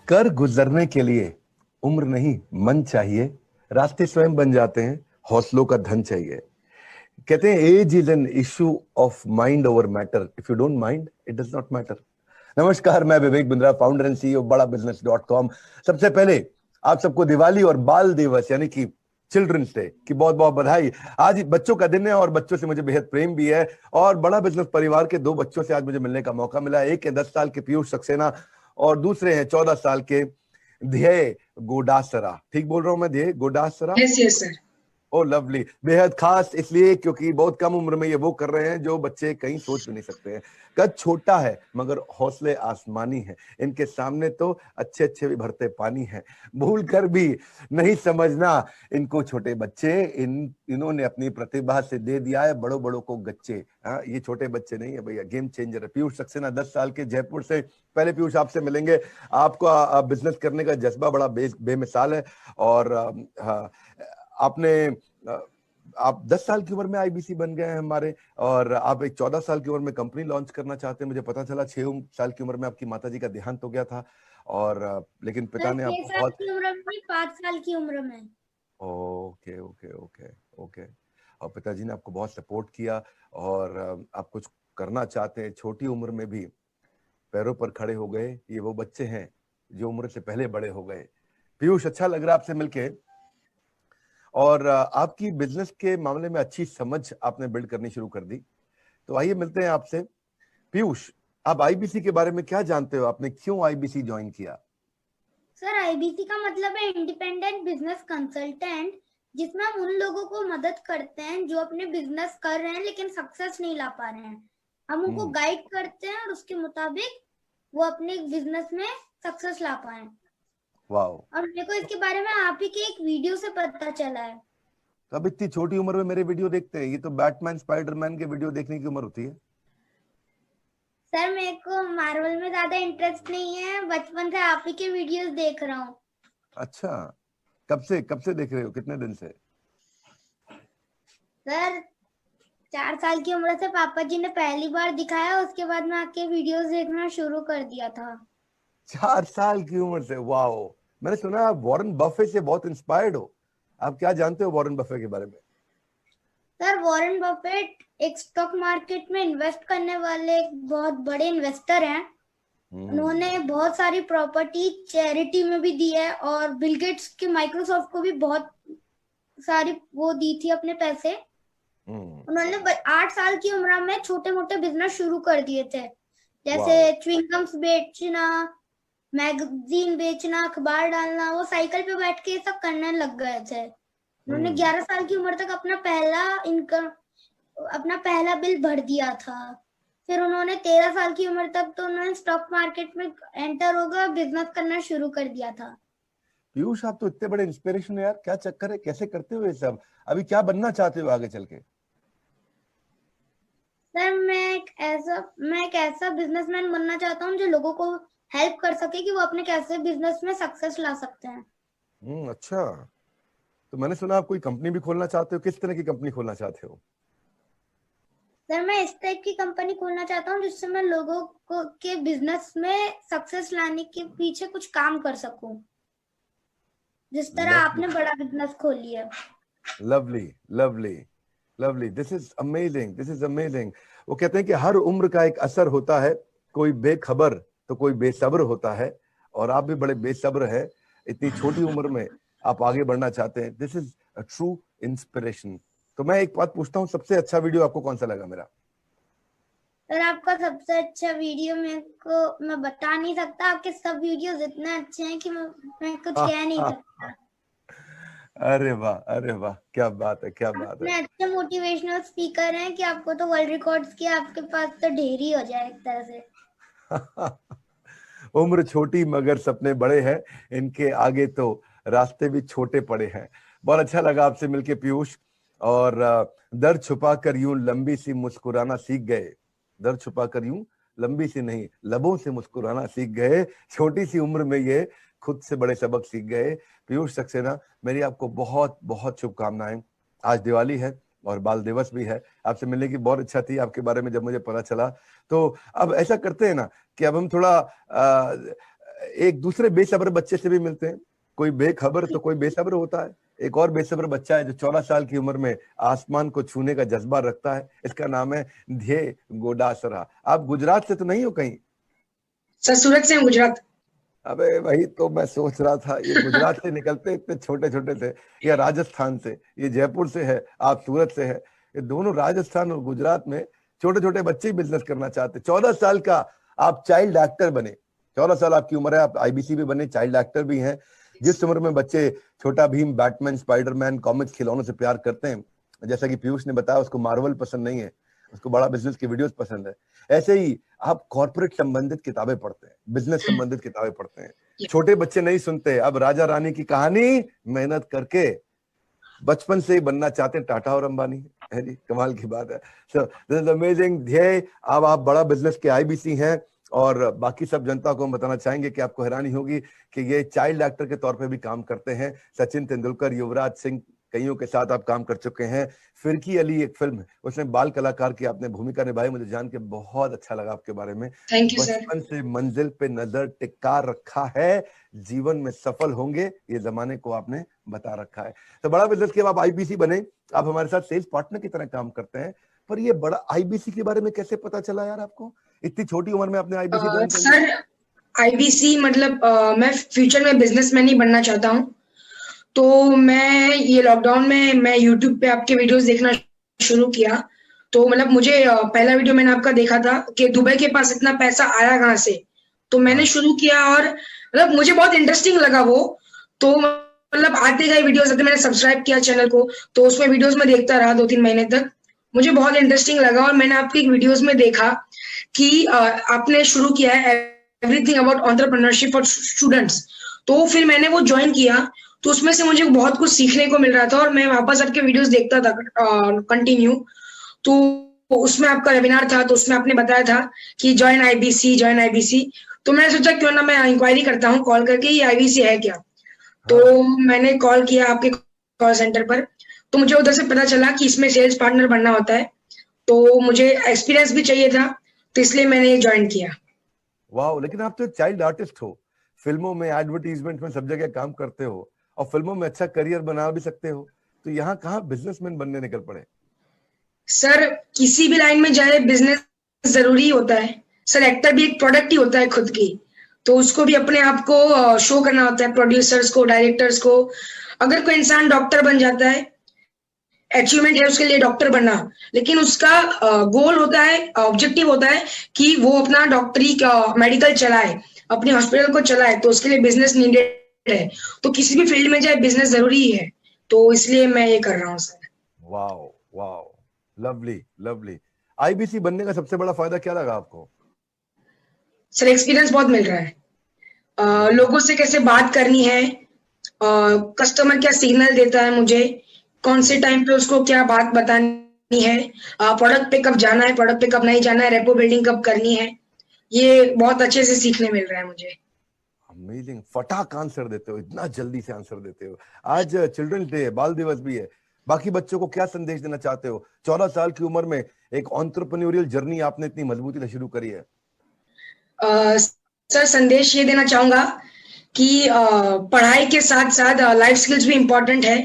कर गुजरने के लिए उम्र नहीं मन चाहिए, रास्ते स्वयं बन जाते हैं, हौसलों का धन चाहिए। कहते हैं age is an issue of mind over matter, if you don't mind it does not matter. नमस्कार, मैं Vivek Bindra, founder and CEO Bada business dot com. सबसे पहले आप सबको दिवाली और बाल दिवस यानी कि चिल्ड्रंस डे की बहुत बहुत बधाई। आज बच्चों का दिन है और बच्चों से मुझे बेहद प्रेम भी है। और बड़ा बिजनेस परिवार के दो बच्चों से आज मुझे मिलने का मौका मिला। एक है 10 साल के पीयूष सक्सेना और दूसरे हैं 14 साल के ध्येय गोडासरा। ठीक बोल रहा हूं मैं? Dhyey Godasara. Yes yes sir. Oh lovely. बेहद खास इसलिए क्योंकि बहुत कम उम्र में ये वो कर रहे हैं जो बच्चे कहीं सोच भी नहीं सकते हैं। कद छोटा है मगर हौसले आसमानी हैं। इनके सामने तो अच्छे अच्छे भी भरते पानी हैं। भूल कर भी नहीं समझना इनको छोटे बच्चे। इन्होंने अपनी प्रतिभा से दे दिया है बड़ों बड़ों को गच्चे। ये छोटे बच्चे नहीं है भैया, गेम चेंजर है। पीयूष सक्सेना 10 साल के, जयपुर से। पहले पीयूष आपसे मिलेंगे। आपका बिजनेस करने का जज्बा बड़ा बेमिसाल है। और आपने आप 10 साल की उम्र में आईबीसी बन गए हैं हमारे, और आप एक 14 साल की उम्र में कंपनी लॉन्च करना चाहते हैं। मुझे पता चला 6 साल की उम्र में आपकी माताजी का देहांत हो गया था, और लेकिन पिता ने 6 आपको साल बहुत... की उम्र में, 5 साल की उम्र में। Okay okay okay okay. और पिताजी ने आपको बहुत सपोर्ट किया, और आप कुछ करना चाहते हैं, छोटी उम्र में भी पैरों पर खड़े हो गए। ये वो बच्चे हैं जो उम्र से पहले बड़े हो गए। पीयूष, अच्छा लग रहा है आपसे मिलके, और आपकी बिजनेस के मामले में अच्छी समझ आपने बिल्ड करनी शुरू कर दी। तो आइए मिलते हैं आपसे। पीयूष, आप आईबीसी के बारे में क्या जानते हो? आपने क्यों आईबीसी ज्वाइन किया? सर, आईबीसी का मतलब है इंडिपेंडेंट बिजनेस कंसल्टेंट, जिसमें हम उन लोगों को मदद करते हैं जो अपने बिजनेस कर रहे हैं लेकिन सक्सेस नहीं ला पा रहे हैं। हम उनको गाइड करते हैं और उसके मुताबिक वो अपने बिजनेस में सक्सेस ला पाए। वाह। और मेरे को इसके बारे में आप ही के एक वीडियो से पता चला है। अब इतनी छोटी उम्र में मेरे वीडियो देखते हैं? ये तो बैटमैन स्पाइडरमैन के वीडियो देखने की उम्र होती है। सर, मेरे को मार्वल में ज्यादा इंटरेस्ट नहीं है, बचपन से आप ही के वीडियोस देख रहा हूँ। अच्छा, कब से देख रहे हो? कितने दिन से? सर, 4 साल की उम्र से पापा जी ने पहली बार दिखाया, उसके बाद मैं आपके वीडियोस देखना शुरू कर दिया था। 4 साल की उम्र से? वाह। मैंने सुना आप वॉरेन बफे से बहुत इंस्पायर्ड हो। आप क्या जानते हो वॉरेन बफे के बारे में? सर, वॉरेन बफेट एक स्टॉक मार्केट में इन्वेस्ट करने वाले एक बहुत बड़े इन्वेस्टर हैं। उन्होंने बहुत सारी प्रॉपर्टी चैरिटी में भी दी है, और बिल गेट्स की माइक्रोसॉफ्ट को भी बहुत सारी वो दी थी अपने पैसे। उन्होंने 8 साल की उम्र में छोटे मोटे बिजनेस शुरू कर दिए थे, जैसे च्युइंगम्स बेचना, मैगजीन बेचना, अखबार डालना। वो साइकिल पे बैठ के ये सब करने लग गए थे। उन्होंने 11 साल की उम्र तक अपना पहला बिल भर दिया था। फिर उन्होंने 13 साल की उम्र तक तो उन्होंने स्टॉक मार्केट में एंटर हो गए, बिजनेस करना शुरू कर दिया था। पीयूष, आप तो इतने बड़े इंस्पिरेशन है यार। क्या चक्कर है? कैसे करते हो ये सब? अभी क्या बनना चाहते हो आगे चल के? सर, मैं एक ऐसा बिजनेसमैन बनना चाहता हूँ जो लोगों को हेल्प कर सके कि वो अपने कैसे बिजनेस में सक्सेस ला सकते हैं। अच्छा। तो मैंने सुना आप कोई कंपनी भी खोलना चाहते हो। किस तरह की कंपनी खोलना चाहते हो? सर, मैं इस टाइप की कंपनी खोलना चाहता हूँ जिससे मैं लोगों को के बिजनेस में सक्सेस लाने के पीछे कुछ काम कर सकूं, जिस तरह आपने बड़ा बिजनेस खोली है। Lovely lovely lovely. This is amazing, this is amazing. वो कहते हैं कि हर उम्र का एक असर होता है। कोई बेखबर तो कोई बेसब्र होता है, और आप भी बड़े बेसब्र हैं। इतनी छोटी उम्र में आप आगे बढ़ना चाहते हैं। This is a true inspiration. तो मैं एक बात पूछता हूँ, सबसे अच्छा वीडियो आपको कौन सा लगा मेरा? सर, आपका सबसे अच्छा वीडियो मैं बता नहीं सकता। आपके सब वीडियोस इतने अच्छे हैं कि मैं कुछ कह नहीं सकता। अरे वाह, अरे वाह, क्या बात है, क्या बात है। इतने अच्छे मोटिवेशनल स्पीकर हैं कि आपको तो वर्ल्ड रिकॉर्ड्स की आपके पास तो ढेर ही हो जाए एक तरह से। उम्र छोटी मगर सपने बड़े हैं। इनके आगे तो रास्ते भी छोटे पड़े हैं। बहुत अच्छा लगा आपसे मिलके पीयूष। और दर्द छुपा कर यूं लंबी सी मुस्कुराना सीख गए। दर्द छुपा कर यूं लंबी सी नहीं, लबों से मुस्कुराना सीख गए। छोटी सी उम्र में ये खुद से बड़े सबक सीख गए। पीयूष सक्सेना, मेरी आपको बहुत बहुत शुभकामनाएं। आज दिवाली है और बाल दिवस भी है। आपसे मिलने की बहुत इच्छा थी। आपके बारे में जब मुझे पता चला, तो अब ऐसा करते हैं ना कि अब हम थोड़ा एक दूसरे बेसब्र बच्चे से भी मिलते हैं, कोई बेखबर तो कोई बेसब्र होता है। एक और बेसब्र बच्चा है जो 14 साल की उम्र में आसमान को छूने का जज्बा रखता है, इसका नाम है ध्येय गोडासरा। आप गुजरात से तो नहीं हो कहीं? सर सूरत से हूँ, गुजरात। अबे वही तो मैं सोच रहा था, ये गुजरात से निकलते इतने छोटे छोटे थे, या राजस्थान से, ये जयपुर से है, आप सूरत से है, ये दोनों राजस्थान और गुजरात में छोटे छोटे बच्चे ही बिजनेस करना चाहते। 14 साल का आप चाइल्ड एक्टर बने, 14 साल आपकी उम्र है, आप आईबीसी भी बने, चाइल्ड एक्टर भी हैं। जिस उम्र में बच्चे छोटा भीम, बैटमैन, स्पाइडरमैन, कॉमिक्स, खिलौनों से प्यार करते हैं, जैसा कि पीयूष ने बताया उसको मार्वल पसंद नहीं है, उसको बड़ा बिजनेस की वीडियोस पसंद है, ऐसे ही आप कॉर्पोरेट संबंधित किताबें पढ़ते हैं, बिजनेस संबंधित किताबें पढ़ते हैं। छोटे बच्चे नहीं सुनते, अब राजा रानी की कहानी मेहनत करके बचपन से ही बनना चाहते हैं टाटा और अंबानी, है जी, कमाल की बात है। सो दिस इज अमेजिंग ध्येय। अब आप बड़ा बिजनेस के आईबीसी हैं, और बाकी सब जनता को हम बताना चाहेंगे कि आपको हैरानी होगी कि ये चाइल्ड एक्टर के तौर पे भी काम करते हैं। सचिन तेंदुलकर, युवराज सिंह, कईयों के साथ आप काम कर चुके हैं। फिरकी अली एक फिल्म है, उसमें बाल कलाकार की आपने भूमिका निभाई, मुझे जान के बहुत अच्छा लगा आपके बारे में। Thank you sir. बचपन से मंजिल पे नजर टिका रखा है, जीवन में सफल होंगे ये जमाने को आपने बता रखा है। तो बड़ा बिजनेस के आप आईबीसी बने, आप हमारे साथ सेल्स पार्टनर की तरह काम करते हैं, पर ये बड़ा आईबीसी के बारे में कैसे पता चला यार आपको? इतनी छोटी उम्र में आपने आईबीसी ज्वाइन कर लिया? सर आईबीसी मतलब मैं फ्यूचर में बिजनेसमैन ही बनना चाहता हूँ। तो मैं ये लॉकडाउन में मैं यूट्यूब पे आपके वीडियोस देखना शुरू किया। तो मतलब मुझे पहला वीडियो मैंने आपका देखा था कि दुबई के पास इतना पैसा आया कहाँ से, तो मैंने शुरू किया और मतलब मुझे बहुत इंटरेस्टिंग लगा वो। तो मतलब आते गए वीडियोस आते, मैंने सब्सक्राइब किया चैनल को, तो उसमें वीडियोस में देखता रहा 2-3 महीने तक। मुझे बहुत इंटरेस्टिंग लगा और मैंने आपकी वीडियोस में देखा कि आपने शुरू किया है everything about entrepreneurship for students. तो फिर मैंने वो ज्वाइन किया, तो उसमें से मुझे बहुत कुछ सीखने को मिल रहा था और मैं वापस आपके वीडियोस देखता था कंटिन्यू। तो उसमें आपका वेबिनार था, तो उसमें आपने बताया था कि ज्वाइन आईबीसी। तो मैंने सोचा क्यों ना मैं इंक्वायरी करता हूँ कॉल करके, ये आईबीसी है क्या। तो मैंने कॉल किया आपके कॉल सेंटर पर, तो मुझे उधर से पता चला कि इसमें सेल्स पार्टनर बनना होता है। तो मुझे एक्सपीरियंस भी चाहिए था, तो इसलिए मैंने ज्वाइन किया। वाह, लेकिन आप तो एक चाइल्ड आर्टिस्ट हो, फिल्मों में, एडवर्टीजमेंट में, सब जगह काम करते हो और फिल्मों में अच्छा करियर बना भी सकते हो, तो यहाँ कहाँ बिजनेसमैन बनने निकल पड़े? सर किसी भी लाइन में जाए बिजनेस जरूरी होता है। सर एक्टर भी एक प्रोडक्ट ही होता है खुद की, तो उसको भी अपने आप को शो करना होता है, प्रोड्यूसर्स को, डायरेक्टर्स को। अगर कोई इंसान डॉक्टर बन जाता है, अचीवमेंट है उसके लिए डॉक्टर बनना, लेकिन उसका गोल होता है, ऑब्जेक्टिव होता है कि वो अपना डॉक्टरी का मेडिकल चलाए, अपने हॉस्पिटल को चलाए, तो उसके लिए बिजनेस नीडेड है। तो किसी भी फील्ड में जाए बिजनेस जरूरी है, तो इसलिए मैं ये कर रहा हूँ sir. Wow wow, lovely lovely. IBC बनने का सबसे बड़ा फायदा क्या लगा आपको? सर एक्सपीरियंस बहुत मिल रहा है, लोगों से कैसे बात करनी है, कस्टमर क्या सिग्नल देता है मुझे, कौन से टाइम पे उसको क्या बात बतानी है, प्रोडक्ट पे कब जाना है, प्रोडक्ट पे कब नहीं जाना है, रेपो बिल्डिंग कब करनी है, ये बहुत अच्छे से सीखने मिल रहा है मुझे। अमेजिंग, फटाक आंसर देते हो, इतना जल्दी से आंसर देते हो। आज चिल्ड्रंस डे है, बाल दिवस भी है, बाकी बच्चों को क्या संदेश देना चाहते हो? 14 साल की उम्र में एक एंटरप्रेन्योरियल जर्नी आपने इतनी मजबूती से शुरू करी है। सर संदेश ये देना चाहूंगा कि पढ़ाई के साथ साथ लाइफ स्किल्स भी इम्पोर्टेंट है।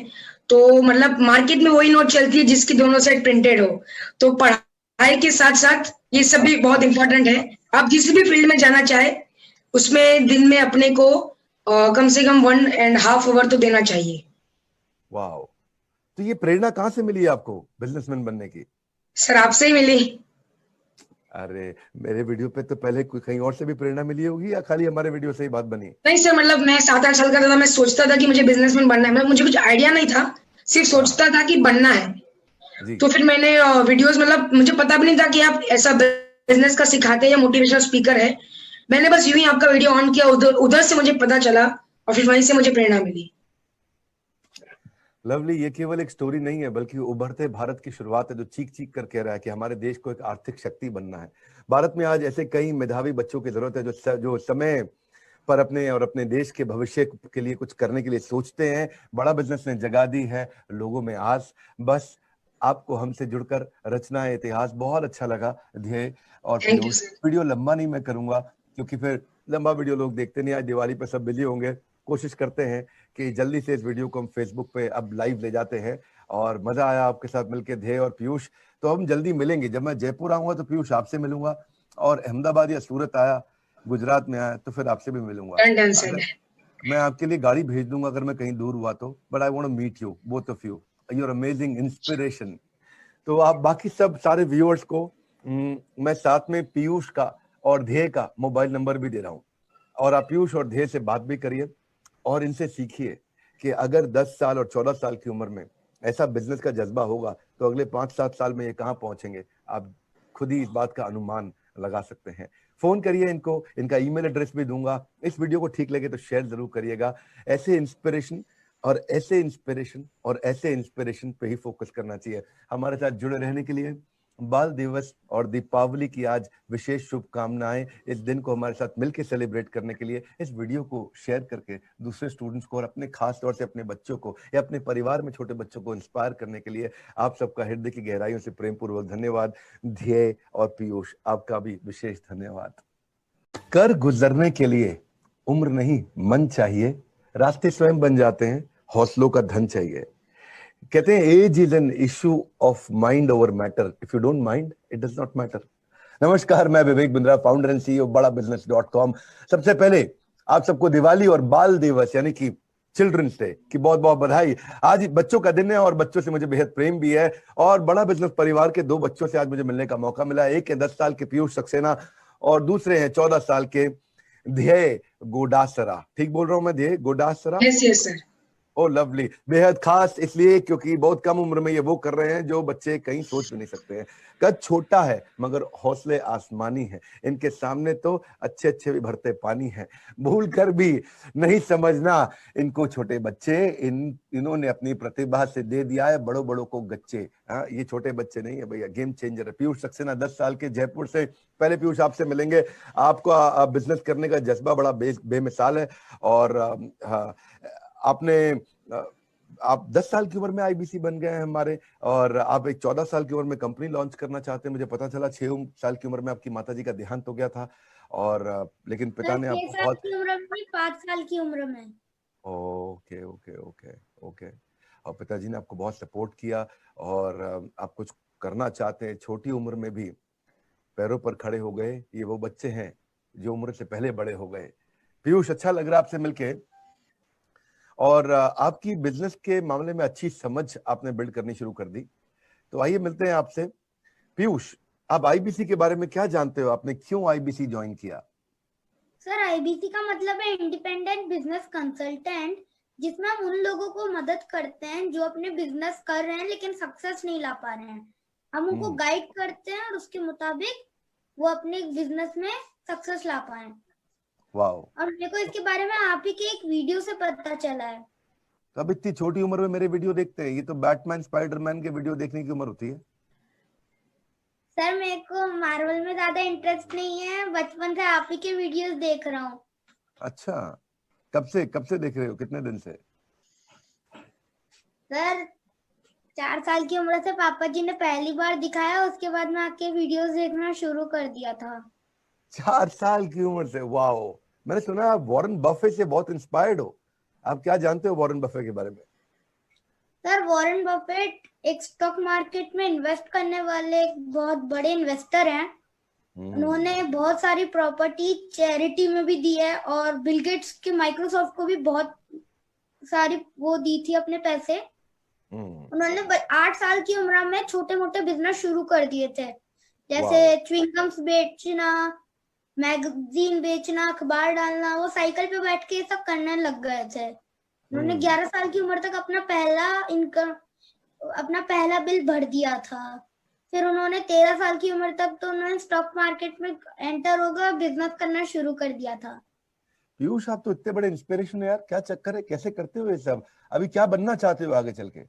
तो मतलब मार्केट में वही नोट चलती है जिसकी दोनों साइड प्रिंटेड हो, तो पढ़ाई के साथ साथ ये सब भी बहुत इम्पोर्टेंट है। आप जिस भी फील्ड में जाना चाहे उसमें दिन में अपने को कम से कम 1.5 आवर तो देना चाहिए। वाह, तो ये प्रेरणा कहाँ से मिली आपको बिजनेसमैन बनने की? सर आपसे ही मिली। अरे मेरे वीडियो पे तो पहले कोई कहीं और से भी प्रेरणा मिली होगी, या खाली हमारे वीडियो से ही बात बनी? नहीं सर, मतलब मैं 7-8 साल का था, मैं सोचता था कि मुझे बिजनेसमैन बनना है, मतलब मुझे कुछ आइडिया नहीं था, सिर्फ सोचता था कि बनना है। तो फिर मैंने वीडियोस, मतलब मुझे पता भी नहीं था कि आप ऐसा बिजनेस का सिखाते हैं या मोटिवेशनल स्पीकर है। मैंने बस यूं ही आपका वीडियो ऑन किया, उधर से मुझे पता चला और फिर वहीं से मुझे प्रेरणा मिली। लवली, ये केवल एक स्टोरी नहीं है, बल्कि उभरते भारत की शुरुआत है, जो चीख चीख कर कह रहा है कि हमारे देश को एक आर्थिक शक्ति बनना है। भारत में आज ऐसे कई मेधावी बच्चों की जरूरत है जो समय पर अपने और अपने देश के भविष्य के लिए कुछ करने के लिए सोचते हैं। बड़ा बिजनेस ने जगा दी है लोगों में आस। बस आपको हमसे जुड़कर रचना है इतिहास। बहुत अच्छा लगा ध्येय और पीयूष। वीडियो लंबा नहीं मैं करूंगा, क्योंकि फिर लंबा वीडियो लोग देखते नहीं, आज दिवाली पे सब बिजी होंगे। कोशिश करते हैं कि जल्दी से इस वीडियो को हम फेसबुक पे अब लाइव ले जाते हैं। और मजा आया आपके साथ मिलकर ध्येय और पीयूष। तो हम जल्दी मिलेंगे, जब मैं जयपुर आऊंगा तो पीयूष आपसे मिलूंगा, और अहमदाबाद या सूरत आया, गुजरात में आया तो फिर आपसे भी मिलूंगा। Done sir. अगर मैं आपके लिए गाड़ी भेज दूंगा अगर मैं कहीं दूर हुआ तो, but I want to meet you, both of you, your amazing inspiration. तो आप बाकी सब सारे व्यूअर्स को मैं साथ में पीयूष का और ध्येय का मोबाइल नंबर भी दे रहा हूँ, और आप पीयूष और ध्येय से बात भी करिए और इनसे सीखिए कि अगर 10 साल और 14 साल की उम्र में ऐसा बिजनेस का जज्बा होगा तो अगले 5-7 साल में ये कहाँ पहुंचेंगे, आप खुद ही इस बात का अनुमान लगा सकते हैं। फोन करिए इनको, इनका ईमेल एड्रेस भी दूंगा। इस वीडियो को ठीक लगे तो शेयर जरूर करिएगा। ऐसे इंस्पिरेशन और ऐसे इंस्पिरेशन और ऐसे इंस्पिरेशन पे ही फोकस करना चाहिए। हमारे साथ जुड़े रहने के लिए बाल दिवस और दीपावली की आज विशेष शुभकामनाएं। इस दिन को हमारे साथ मिलकर सेलिब्रेट करने के लिए इस वीडियो को शेयर करके दूसरे स्टूडेंट्स को और अपने खास तौर से अपने बच्चों को या अपने परिवार में छोटे बच्चों को इंस्पायर करने के लिए आप सबका हृदय की गहराइयों से प्रेम पूर्वक धन्यवाद। ध्येय और पीयूष, आपका भी विशेष धन्यवाद। कर गुजरने के लिए उम्र नहीं मन चाहिए, रास्ते स्वयं बन जाते हैं, हौसलों का धन चाहिए। कहते हैं age is an issue of mind over matter, if you don't mind it does not matter. नमस्कार, मैं Vivek Bindra, founder and CEO Bada business dot com. सबसे पहले आप सबको दिवाली और बाल दिवस यानी कि चिल्ड्रंस डे की बहुत बहुत बधाई। आज बच्चों का दिन है और बच्चों से मुझे बेहद प्रेम भी है, और बड़ा बिजनेस परिवार के 2 बच्चों से आज मुझे मिलने का मौका मिला। एक है 10 साल के पीयूष सक्सेना और दूसरे हैं 14 साल के ध्येय गोडासरा। ठीक बोल रहा हूं मैं, Dhyey Godasara? Yes sir. Oh lovely. बेहद खास इसलिए क्योंकि बहुत कम उम्र में ये वो कर रहे हैं जो बच्चे कहीं सोच भी नहीं सकते हैं। कद छोटा है मगर हौसले आसमानी है, इनके सामने तो अच्छे अच्छे भी भरते पानी है। भूल कर भी नहीं समझना इनको छोटे बच्चे, इन्होंने अपनी प्रतिभा से दे दिया है बड़ों बड़ों को गच्चे। हाँ, ये छोटे बच्चे नहीं है भैया, गेम चेंजर है। पीयूष सक्सेना 10 साल के जयपुर से। पहले पीयूष आपसे मिलेंगे। आपका बिजनेस करने का जज्बा बड़ा बेमिसाल है, और हाँ, आपने आप 10 साल की उम्र में आईबीसी बन गए हैं हमारे, और आप एक 14 साल की उम्र में कंपनी लॉन्च करना चाहते हैं। मुझे पता चला 6 साल की उम्र में आपकी माताजी का देहांत हो गया था, और लेकिन पिता ने आपको 6 साल की उम्र में, 5 साल की उम्र में। Okay okay okay okay. और पिताजी ने आपको बहुत सपोर्ट किया, और आप कुछ करना चाहते हैं, छोटी उम्र में भी पैरों पर खड़े हो गए। ये वो बच्चे हैं जो उम्र से पहले बड़े हो गए। पीयूष, अच्छा लग रहा है आपसे मिलके, और आपकी बिजनेस के मामले में अच्छी समझ आपने बिल्ड करनी शुरू कर दी। तो आइए मिलते हैं आपसे। पीयूष, आप आईबीसी के बारे में क्या जानते हो? आपने क्यों आईबीसी ज्वाइन किया? सर, आईबीसी का मतलब है इंडिपेंडेंट बिजनेस कंसल्टेंट, जिसमें हम उन लोगों को मदद करते हैं जो अपने बिजनेस कर रहे हैं लेकिन सक्सेस नहीं ला पा रहे हैं। हम उनको गाइड करते हैं और उसके मुताबिक वो अपने बिजनेस में सक्सेस ला पाए। वाओ। और मेरे को इसके बारे में आप ही के एक वीडियो से पता चला है। अब इतनी छोटी उम्र में मेरे वीडियो देखते हैं? ये तो बैटमैन स्पाइडरमैन के वीडियो देखने की उम्र होती है। सर, मेरे को मार्वल में ज्यादा इंटरेस्ट नहीं है, बचपन से आप ही के वीडियोस देख रहा हूँ। अच्छा, कब से देख रहे हो, कितने दिन से? सर, 4 साल की उम्र से पापा जी ने पहली बार दिखाया, उसके बाद मैं आपके वीडियोस देखना शुरू कर दिया था। 4 साल की उम्र से? वाओ। मैंने सुना आप वॉरेन बफे से बहुत इंस्पायर्ड हो। आप क्या जानते हो वॉरेन बफे के बारे में? सर, वॉरेन बफेट एक स्टॉक मार्केट में इन्वेस्ट करने वाले एक बहुत बड़े इन्वेस्टर हैं। उन्होंने बहुत सारी प्रॉपर्टी चैरिटी में भी दी है, और बिल गेट्स के माइक्रोसॉफ्ट को भी बहुत सारी वो दी थी अपने पैसे। उन्होंने 8 साल की उम्र में छोटे मोटे बिजनेस शुरू कर दिए थे, जैसे च्युइंगम्स बेचना, मैगजीन बेचना, अखबार डालना। वो साइकिल पे बैठ के ये सब करने लग गए थे। उन्होंने 11 साल की उम्र तक अपना पहला बिल भर दिया था। फिर उन्होंने 13 साल की उम्र तक तो उन्होंने स्टॉक मार्केट में एंटर होगा, बिजनेस करना शुरू कर दिया था। पीयूष, आप तो इतने बड़े इंस्पिरेशन है यार, क्या चक्कर है, कैसे करते हो ये सब? अभी क्या बनना चाहते हो आगे चल के?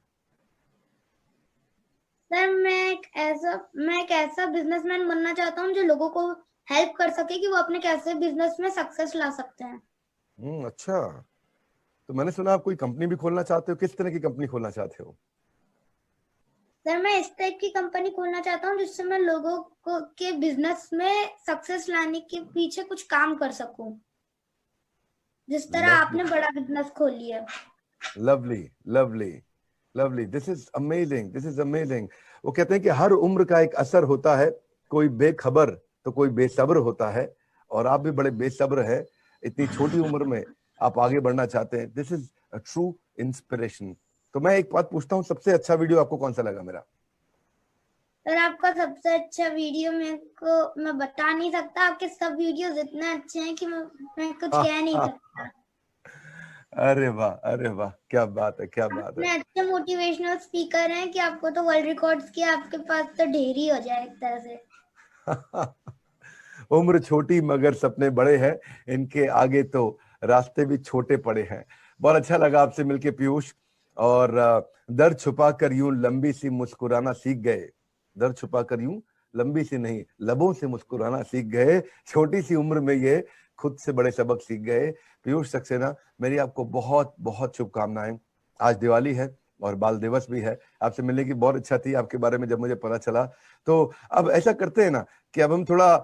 सर, मैं एक ऐसा बिजनेसमैन बनना चाहता हूँ जो लोगों को हेल्प कर सके कि वो अपने कैसे बिजनेस में सक्सेस ला सकते हैं। अच्छा, तो मैंने सुना आप कोई कंपनी भी खोलना चाहते हो। किस तरह की कंपनी खोलना चाहते हो? सर मैं इस टाइप की कंपनी खोलना चाहता हूँ जिससे मैं लोगों को के बिजनेस में सक्सेस लाने के पीछे कुछ काम कर सकूं, जिस तरह आपने बड़ा बिजनेस खोल लिया। Lovely lovely lovely, this is amazing, this is amazing. वो कहते हैं कि हर उम्र का एक असर होता है, कोई बेखबर तो कोई बेसब्र होता है, और आप भी बड़े बेसब्र हैं। इतनी छोटी उम्र में आप आगे बढ़ना चाहते हैं। This is a true inspiration. तो मैं एक बात पूछता हूँ, सबसे अच्छा वीडियो आपको कौन सा लगा मेरा? सर आपका सबसे अच्छा वीडियो मेरे को मैं बता नहीं सकता, आपके सब वीडियोस इतने अच्छे हैं कि मैं कुछ कह नहीं सकता। अरे वाह, अरे वाह, क्या बात है, क्या बात इतने है। अच्छे मोटिवेशनल स्पीकर हैं कि आपको तो वर्ल्ड रिकॉर्ड्स की आपके पास तो ढेर ही हो जाए एक तरह से। उम्र छोटी मगर सपने बड़े हैं, इनके आगे तो रास्ते भी छोटे पड़े हैं। बहुत अच्छा लगा आपसे मिलके पीयूष। और दर्द छुपाकर यूं लंबी सी मुस्कुराना सीख गए। दर्द छुपाकर यूं लंबी सी नहीं, लबों से मुस्कुराना सीख गए। छोटी सी उम्र में ये खुद से बड़े सबक सीख गए। पीयूष सक्सेना, मेरी आपको बहुत बहुत शुभकामनाएं। आज दिवाली है और बाल दिवस भी है। आपसे मिलने की बहुत इच्छा थी, आपके बारे में जब मुझे पता चला। तो अब ऐसा करते हैं ना कि अब हम थोड़ा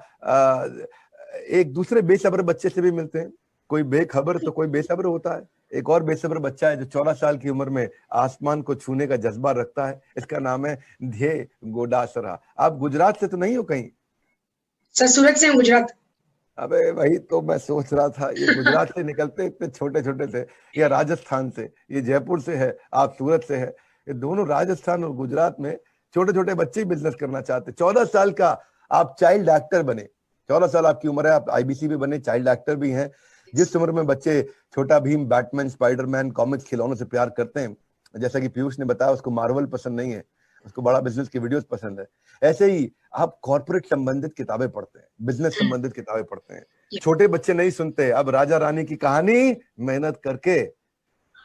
एक दूसरे बेसब्र बच्चे से भी मिलते हैं। कोई बेखबर तो कोई बेसब्र होता है। एक और बेसब्र बच्चा है जो 14 साल की उम्र में आसमान को छूने का जज्बा रखता है। इसका नाम है ध्येय गोडासरा। आप गुजरात से तो नहीं हो कहीं? सर सूरत से हूँ, गुजरात। अबे वही तो मैं सोच रहा था, ये गुजरात से निकलते इतने छोटे छोटे थे, या राजस्थान से, ये जयपुर से है, आप सूरत से है। ये दोनों राजस्थान और गुजरात में छोटे छोटे बच्चे ही बिजनेस करना चाहते। 14 साल का आप चाइल्ड एक्टर बने। 14 साल आपकी उम्र है, आप आईबीसी भी बने, चाइल्ड एक्टर भी हैं। जिस उम्र में बच्चे छोटा भीम, बैटमैन, स्पाइडरमैन, कॉमिक्स, खिलौनों से प्यार करते हैं, जैसा कि पीयूष ने बताया उसको मार्वल पसंद नहीं है, उसको बड़ा बिजनेस की वीडियोस पसंद है। ऐसे ही आप कॉर्पोरेट संबंधित किताबें पढ़ते हैं, बिजनेस संबंधित किताबें पढ़ते हैं। छोटे बच्चे नहीं सुनते। अब राजा रानी की कहानी मेहनत करके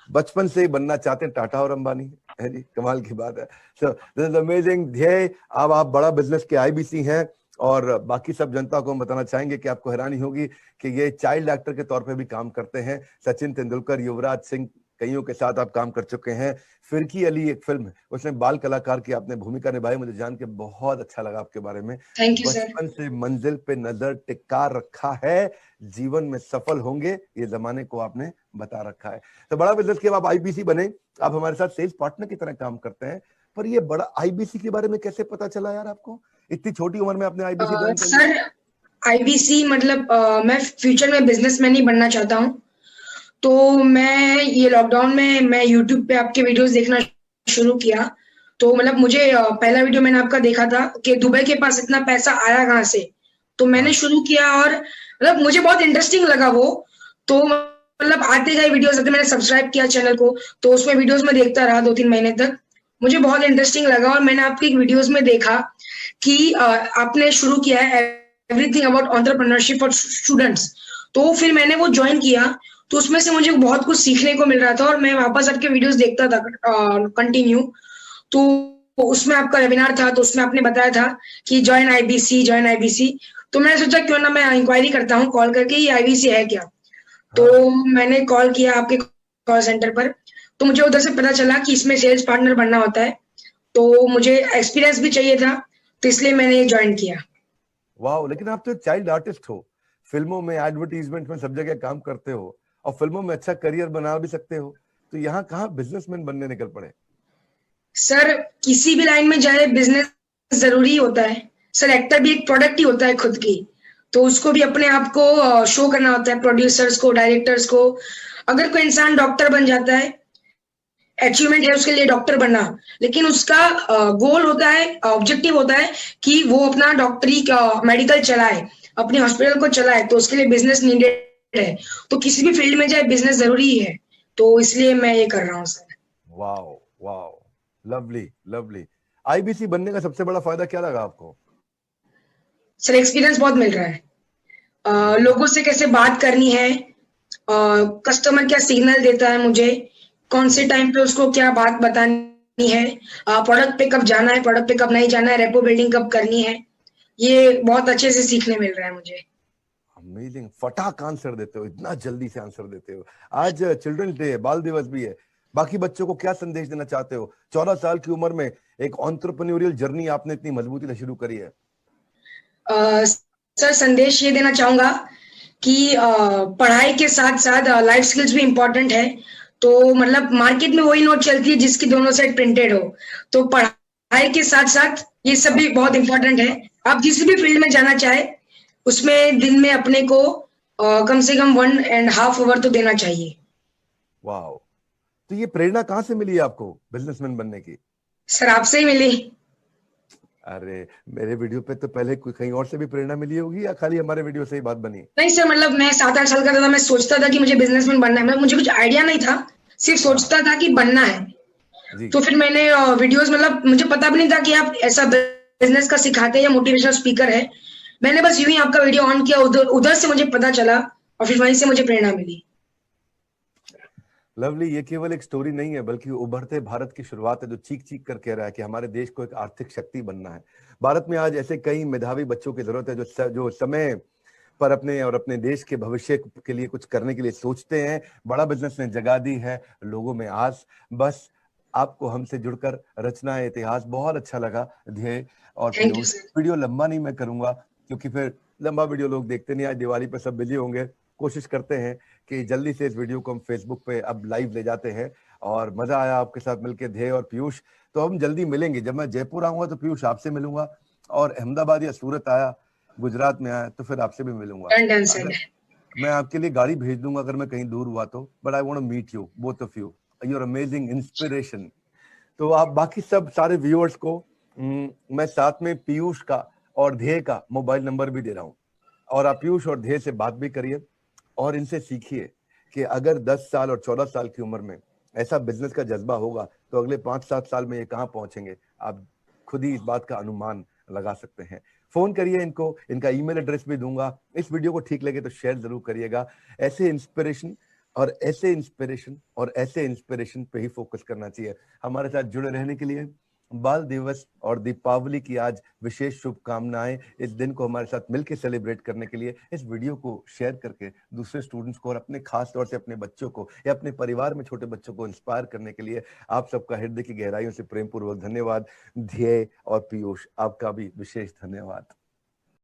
बचपन से ही बनना चाहते हैं टाटा और अंबानी, है जी, कमाल की बात है। So this is amazing. ध्येय, अब आप बड़ा बिजनेस के आईबीसी हैं, और बाकी सब जनता को हम बताना चाहेंगे कि आपको हैरानी होगी कि ये चाइल्ड एक्टर के तौर पे भी काम करते हैं। सचिन तेंदुलकर, युवराज सिंह, कईयों के साथ आप काम कर चुके हैं। फिरकी अली एक फिल्म है, उसमें बाल कलाकार की आपने भूमिका निभाई। मुझे जान के बहुत अच्छा लगा आपके बारे में। Thank you sir. बचपन से मंजिल पे नजर टिका रखा है, जीवन में सफल होंगे ये जमाने को आपने बता रखा है। तो बड़ा बिजनेस के आप आईबीसी बने, आप हमारे साथ सेल्स पार्टनर की तरह काम करते हैं। पर ये बड़ा आईबीसी के बारे में कैसे पता चला यार आपको? इतनी छोटी उम्र में आपने आईबीसी ज्वाइन कर लिया? सर आईबीसी मतलब मैं फ्यूचर में बिजनेसमैन ही बनना चाहता हूँ। तो मैं ये लॉकडाउन में मैं यूट्यूब पे आपके वीडियोस देखना शुरू किया। तो मतलब मुझे पहला वीडियो मैंने आपका देखा था कि दुबई के पास इतना पैसा आया कहाँ से। तो मैंने शुरू किया और मतलब मुझे बहुत इंटरेस्टिंग लगा वो। तो मतलब आते गए वीडियोस आते, मैंने सब्सक्राइब किया चैनल को, तो उसमें वीडियोस में देखता रहा 2-3 महीने तक। मुझे बहुत इंटरेस्टिंग लगा और मैंने आपकी वीडियोस में देखा कि आपने शुरू किया है everything about entrepreneurship for students. तो फिर मैंने वो ज्वाइन किया, तो उसमें से मुझे बहुत कुछ सीखने को मिल रहा था और मैं वापस आपके वीडियोस देखता था कंटिन्यू। तो उसमें आपका वेबिनार था, तो उसमें आपने बताया था कि ज्वाइन आईबीसी। तो मैंने सोचा क्यों ना मैं इंक्वायरी करता हूँ कॉल करके, ये आईबीसी है क्या। तो मैंने कॉल किया आपके कॉल सेंटर पर, तो मुझे उधर से पता चला कि इसमें सेल्स पार्टनर बनना होता है। तो मुझे एक्सपीरियंस भी चाहिए था, तो इसलिए मैंने ज्वाइन किया। वाह, लेकिन आप तो चाइल्ड आर्टिस्ट हो, फिल्मों में, एडवर्टीजमेंट में, सब जगह काम करते हो, और फिल्मों में अच्छा करियर बना भी सकते हो। तो यहाँ कहाँ बिजनेसमैन बनने निकल पड़े? सर किसी भी लाइन में जाए बिजनेस जरूरी होता है। सर एक्टर भी एक प्रोडक्ट ही होता है खुद की, तो उसको भी अपने आप को शो करना होता है, प्रोड्यूसर्स को, डायरेक्टर्स को। अगर कोई इंसान डॉक्टर बन जाता है, अचीवमेंट है उसके लिए डॉक्टर बनना, लेकिन उसका गोल होता है, ऑब्जेक्टिव होता है कि वो अपना डॉक्टरी का मेडिकल चलाए, अपने हॉस्पिटल को चलाए, तो उसके लिए बिजनेस नीडेड है। तो किसी भी फील्ड में जाए बिजनेस जरूरी है, तो इसलिए मैं ये कर रहा हूँ sir. Wow wow, lovely lovely. IBC बनने का सबसे बड़ा फायदा क्या लगा आपको? सर एक्सपीरियंस बहुत मिल रहा है, लोगों से कैसे बात करनी है, कस्टमर क्या सिग्नल देता है मुझे, कौन से टाइम पे उसको क्या बात बतानी है, प्रोडक्ट पे कब जाना है, प्रोडक्ट पे कब नहीं जाना है, रेपो बिल्डिंग कब करनी है, ये बहुत अच्छे से सीखने मिल रहा है मुझे। अमेजिंग, फटाक आंसर देते हो, इतना जल्दी से आंसर देते हो। आज चिल्ड्रंस डे है, बाल दिवस भी है। बाकी बच्चों को क्या संदेश देना चाहते हो? 14 साल की उम्र में एक एंटरप्रेन्योरियल जर्नी आपने इतनी मजबूती से शुरू करी है। सर संदेश ये देना चाहूंगा कि पढ़ाई के साथ साथ लाइफ स्किल्स भी इम्पोर्टेंट है। तो मतलब मार्केट में वही नोट चलती है जिसकी दोनों साइड प्रिंटेड हो। तो पढ़ाई के साथ साथ ये सब भी बहुत इम्पोर्टेंट है। आप जिस भी फील्ड में जाना चाहे उसमें दिन में अपने को कम से कम 1.5 आवर तो देना चाहिए। वाह, तो ये प्रेरणा कहाँ से मिली आपको बिजनेसमैन बनने की? सर आपसे ही मिली। अरे मेरे वीडियो पे तो पहले कोई कहीं और से भी प्रेरणा मिली होगी या खाली हमारे वीडियो से ही बात बनी? नहीं सर, मतलब मैं 7-8 साल का था, मैं सोचता था कि मुझे बिजनेसमैन बनना है। मतलब मुझे कुछ आइडिया नहीं था, सिर्फ सोचता था कि बनना है। तो फिर मैंने वीडियोस, मतलब मुझे पता भी नहीं था कि आप ऐसा बिजनेस का सिखाते हैं या मोटिवेशनल स्पीकर है। मैंने बस यूं ही आपका वीडियो ऑन किया, उधर से मुझे पता चला और फिर वहीं से मुझे प्रेरणा मिली। लवली, ये केवल एक स्टोरी नहीं है बल्कि उभरते भारत की शुरुआत है जो चीख चीख कर कह रहा है कि हमारे देश को एक आर्थिक शक्ति बनना है। भारत में आज ऐसे कई मेधावी बच्चों की जरूरत है जो समय पर अपने और अपने देश के भविष्य के लिए कुछ करने के लिए सोचते हैं। बड़ा बिजनेस ने जगा दी है लोगों में आस। बस आपको हमसे जुड़कर रचना है इतिहास। बहुत अच्छा लगा ध्येय और पीयूष। वीडियो लंबा नहीं मैं करूंगा क्योंकि फिर लंबा वीडियो लोग देखते नहीं। आज दिवाली पे सब बिजी होंगे। कोशिश करते हैं कि जल्दी से इस वीडियो को हम फेसबुक पे अब लाइव ले जाते हैं। और मजा आया आपके साथ मिलकर ध्येय और पीयूष। तो हम जल्दी मिलेंगे। जब मैं जयपुर आऊंगा तो पीयूष आपसे मिलूंगा, और अहमदाबाद या सूरत आया, गुजरात में आया तो फिर आपसे भी मिलूंगा। मैं आपके लिए गाड़ी भेज दूंगा अगर मैं कहीं दूर हुआ तो। But I want to meet you, both of you. You are amazing inspiration. तो आप बाकी सब सारे व्यूअर्स को मैं साथ में पीयूष का और ध्येय का मोबाइल नंबर भी दे रहा हूँ, और आप पीयूष और ध्येय से बात भी करिए और इनसे सीखिए कि अगर 10 साल और 14 साल की उम्र में ऐसा बिजनेस का जज्बा होगा तो अगले 5-7 साल में ये कहाँ पहुंचेंगे आप खुद ही इस बात का अनुमान लगा सकते हैं। फोन करिए इनको, इनका ईमेल एड्रेस भी दूंगा। इस वीडियो को ठीक लगे तो शेयर जरूर करिएगा। ऐसे इंस्पिरेशन और ऐसे इंस्पिरेशन पे ही फोकस करना चाहिए। हमारे साथ जुड़े रहने के लिए बाल दिवस और दीपावली की आज विशेष शुभकामनाएं। इस दिन को हमारे साथ मिलकर सेलिब्रेट करने के लिए इस वीडियो को शेयर करके दूसरे स्टूडेंट्स को और अपने खास तौर से अपने बच्चों को या अपने परिवार में छोटे बच्चों को इंस्पायर करने के लिए आप सबका हृदय की गहराइयों से प्रेम पूर्वक धन्यवाद। ध्येय और पीयूष, आपका भी विशेष धन्यवाद।